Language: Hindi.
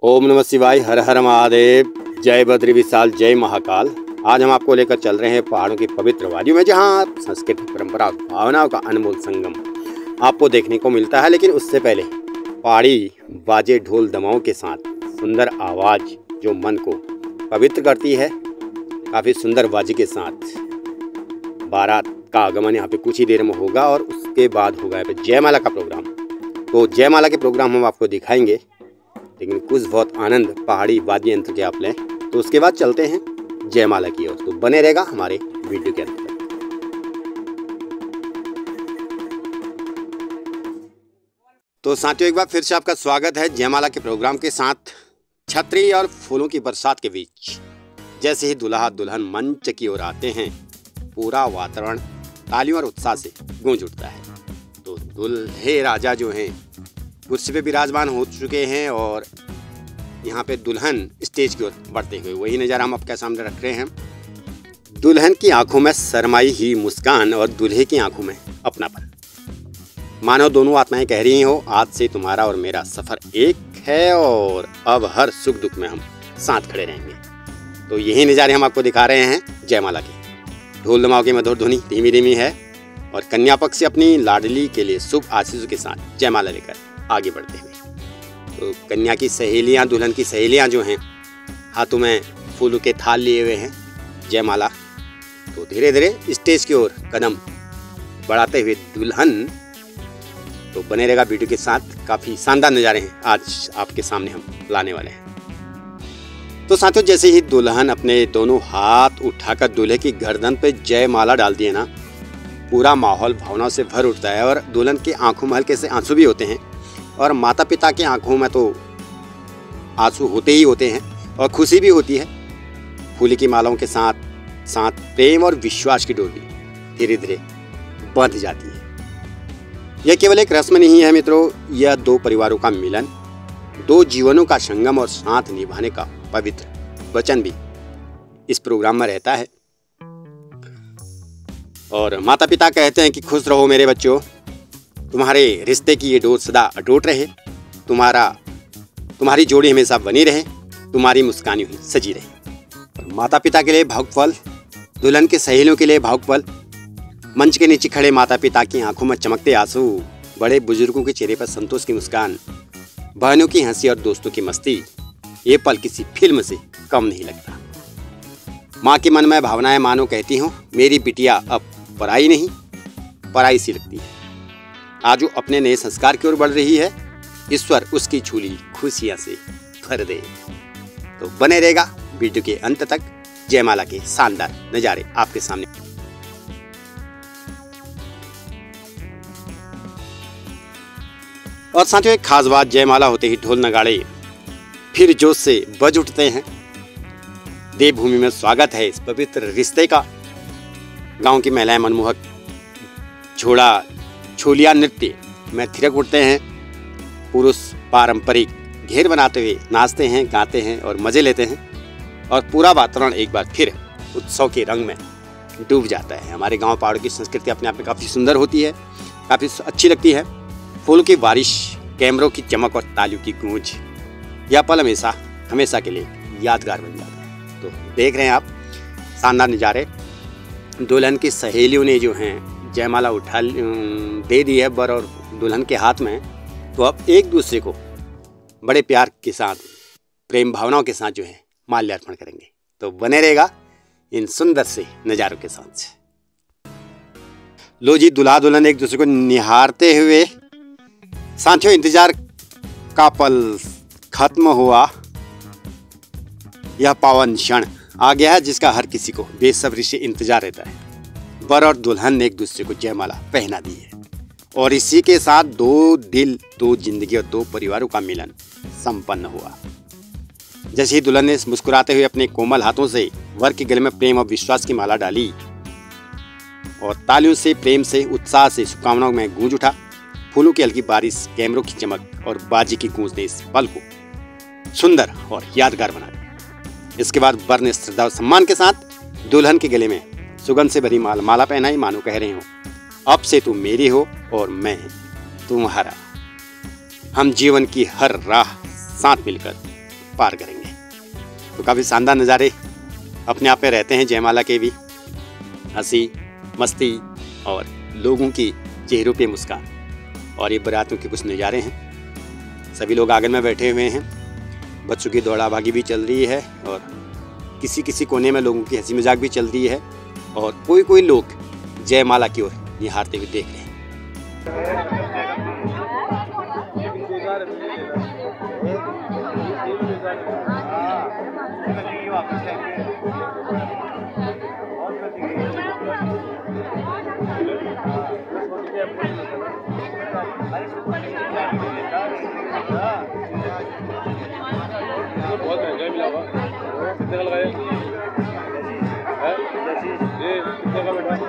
ओम नमः शिवाय, हर हर महादेव, जय बद्री विशाल, जय महाकाल। आज हम आपको लेकर चल रहे हैं पहाड़ों की पवित्र वादियों में, जहां संस्कृति, परंपरा और भावनाओं का अनमोल संगम आपको देखने को मिलता है। लेकिन उससे पहले पहाड़ी बाजे, ढोल दमाओं के साथ सुंदर आवाज़ जो मन को पवित्र करती है। काफ़ी सुंदर बाजे के साथ बारात का आगमन यहाँ पे कुछ ही देर में होगा और उसके बाद होगा यहाँ पे जयमाला का प्रोग्राम। तो जयमाला के प्रोग्राम हम आपको दिखाएंगे, लेकिन कुछ बहुत आनंद पहाड़ी वाद्य यंत्र के आप लें। तो उसके बाद चलते हैं जयमाला की ओर। तो बने रहेगा हमारे वीडियो के अंदर। तो साथियों, एक बार फिर से आपका स्वागत है जयमाला के प्रोग्राम के साथ। छतरी और फूलों की बरसात के बीच जैसे ही दुल्हा दुल्हन मंच की ओर आते हैं, पूरा वातावरण तालियों और उत्साह से गूंज उठता है। तो दूल्हे राजा जो हैं कुर्सी पे विराजमान हो चुके हैं और यहाँ पे दुल्हन स्टेज की ओर बढ़ते हुए वही नज़ारा हम आपके सामने रख रहे हैं। दुल्हन की आंखों में शर्माई ही मुस्कान और दूल्हे की आंखों में अपनापन, मानो दोनों आत्माएं कह रही हो, आज से तुम्हारा और मेरा सफ़र एक है और अब हर सुख दुख में हम साथ खड़े रहेंगे। तो यही नज़ारे हम आपको दिखा रहे हैं जयमाला के। ढोल दमाओं की मधुर ध्वनि धीमी धीमी है और कन्या पक्ष से अपनी लाडली के लिए शुभ आशीषों के साथ जयमाला लेकर आगे बढ़ते हुए। तो कन्या की सहेलियां, दुल्हन की सहेलियां जो हैं, हाथों में फूलों के थाल लिए हुए हैं जयमाला। तो धीरे धीरे स्टेज की ओर कदम बढ़ाते हुए दुल्हन। तो बने रहेगा वीडियो के साथ। काफ़ी शानदार नज़ारे हैं आज आपके सामने हम लाने वाले हैं। तो साथियों, जैसे ही दुल्हन अपने दोनों हाथ उठाकर दूल्हे की गर्दन पे जयमाला डालती है ना, पूरा माहौल भावनाओं से भर उठता है और दुल्हन की आंखों में हल्के से आंसू भी होते हैं और माता पिता की आंखों में तो आंसू होते ही होते हैं और खुशी भी होती है। फूल की मालाओं के साथ साथ प्रेम और विश्वास की डोरी धीरे धीरे बंध जाती है। यह केवल एक रस्म नहीं है मित्रों, यह दो परिवारों का मिलन, दो जीवनों का संगम और साथ निभाने का पवित्र वचन भी इस प्रोग्राम में रहता है। और माता पिता कहते हैं कि खुश रहो मेरे बच्चों, तुम्हारे रिश्ते की ये डोर सदा अटूट रहे, तुम्हारी जोड़ी हमेशा बनी रहे, तुम्हारी मुस्कानी हुई सजी रहे। और माता पिता के लिए भावुक पल, दुल्हन के सहेलियों के लिए भावुक पल। मंच के नीचे खड़े माता पिता की आंखों में चमकते आंसू, बड़े बुजुर्गों के चेहरे पर संतोष की मुस्कान, बहनों की हंसी और दोस्तों की मस्ती। ये पल किसी फिल्म से कम नहीं लगता। माँ के मन में भावनाएं मानो कहती हूँ, मेरी बिटिया अब पराई नहीं पराई सी लगती है। आज वो अपने नए संस्कार की ओर बढ़ रही है, ईश्वर उसकी झोली खुशियां से भर दे। तो बने रहेगा वीडियो के अंत तक जयमाला के शानदार नज़ारे आपके सामने। और साथियों, एक खास बात, जयमाला होते ही ढोल नगाड़े फिर जोश से बज उठते हैं। देवभूमि में स्वागत है इस पवित्र रिश्ते का। गांव की महिलाएं मनमोहक झोड़ा छोलिया नृत्य में थिरक उठते हैं। पुरुष पारंपरिक घेर बनाते हुए नाचते हैं, गाते हैं और मज़े लेते हैं। और पूरा वातावरण एक बार फिर उत्सव के रंग में डूब जाता है। हमारे गांव पहाड़ों की संस्कृति अपने आप में काफ़ी सुंदर होती है, काफ़ी अच्छी लगती है। फूलों की बारिश, कैमरों की चमक और तालियों की गूंज, यह पल हमेशा के लिए यादगार बन जाता है। तो देख रहे हैं आप शानदार नज़ारे। दुल्हन की सहेलियों ने जो हैं जयमाला उठा दे दी है बर और दुल्हन के हाथ में। तो अब एक दूसरे को बड़े प्यार के साथ, प्रेम भावनाओं के साथ जो है माल्यार्पण करेंगे। तो बने रहेगा इन सुंदर से नज़ारों के साथ। लो जी, दुल्हा दुल्हन एक दूसरे को निहारते हुए। साथियों, इंतजार का पल खत्म हुआ। यह पावन क्षण आ गया है जिसका हर किसी को बेसब्री से इंतजार रहता है। बर और दुल्हन ने एक दूसरे को जयमाला पहना दी है और इसी के साथ दो दिल, दो जिंदगी और दो परिवारों का मिलन संपन्न हुआ। जैसे ही दुल्हन ने मुस्कुराते हुए अपने कोमल हाथों से वर के गले में प्रेम और विश्वास की माला डाली और तालियों से, प्रेम से, उत्साह से शुभकामनाओं में गूंज उठा। फूलों की हल्की बारिश, कैमरों की चमक और बाजी की गूंज ने इस पल को सुंदर और यादगार बना दिया। इसके बाद वर ने श्रद्धा और सम्मान के साथ दुल्हन के गले में सुगंध से भरी माला पहनाई, मानो कह रहे हो, अब से तुम मेरी हो और मैं तुम्हारा। हम जीवन की हर राह साथ मिलकर पार करेंगे। तो काफ़ी शानदार नज़ारे अपने आप में रहते हैं जयमाला के भी, हंसी मस्ती और लोगों की चेहरों पे मुस्कान। और ये बारातियों के कुछ नज़ारे हैं। सभी लोग आंगन में बैठे हुए हैं, बच्चों की दौड़ा भागी भी चल रही है और किसी किसी कोने में लोगों की हंसी मजाक भी चल रही है और कोई कोई लोग जयमाला की ओर निहारते हुए देख रहे हैं। बहुत महंगा मिला हुआ, कितने का लगाया? कितने का बेटा?